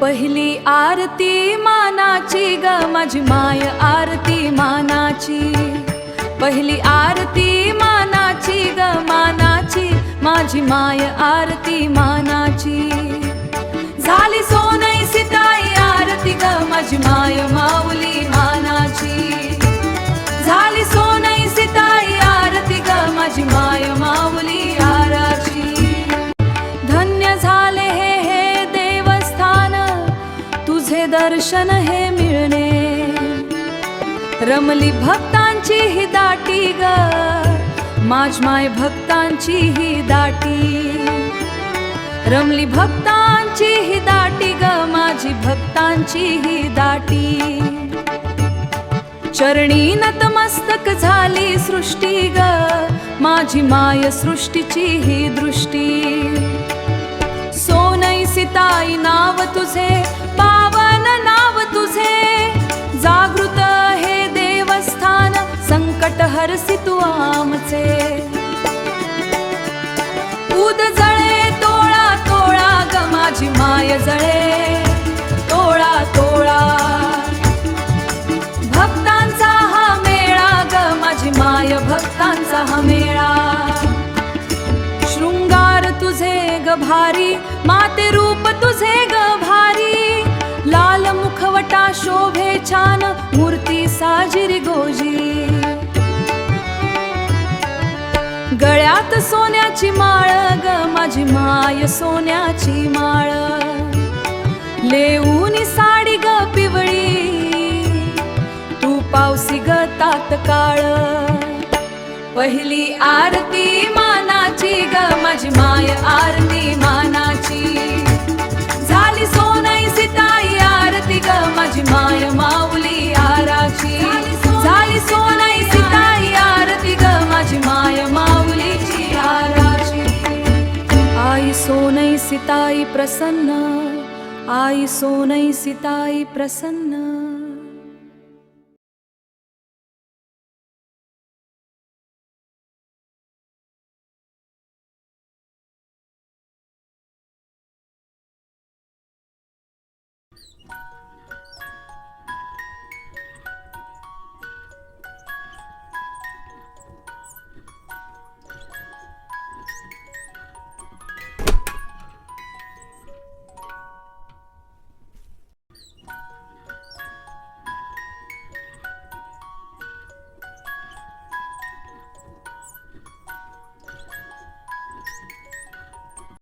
पहिली आरती मानाची ग माझी माय आरती मानाची, पहिली आरती मानाची ग मानाची, माझी माय आरती मानाची। झाली सोनई सीताई आरती ग माझी माय माऊली मानाची, झाली सोनई सीताई आरती ग माझी माय माऊली आराची। धन्य झाले हे देवस्थान तुझे दर्शन हे मिळणे, रमली भक्तांची ही दाटी ग माझ माय भक्तांची ही दाटी, रमली भक्तांची ही दाटी ग माझी भक्तांची ही दाटी। चरणी नतमस्तक झाली सृष्टी ग माझी माय सृष्टीची ही दृष्टी। सोनई सीताई नाव तुझे पावन नाव तुझे, जागृत हे देवस्थान संकट हरसी तू आमचे। उद जळे तोळा तोळा ग माझी माय जळे तोळा तोळा, भक्तांचा हा मेळा ग माझी माय भक्तांचा हा मेळा। शृंगार तुझे ग भारी माते रूप तुझे ग भारी, लाल मुखवटा शोभे छान मूर्ती साजिरी गोजी। गळ्यात सोन्याची माळ ग माझी माय सोन्याची माळ, लेऊनी साडी ग पिवळी तू पावसी ग तात्काळ। पहिली आरती मानाची ग माझी माय आरती मानाची, झाली सोनई सीताई आरती ग माझी माय माऊली आराची, झाली सोनई सीताई आरती ग माझी माय माऊलीची आराची। आई सोनई सीताई प्रसन्न, आई सोनई सीताई प्रसन्न।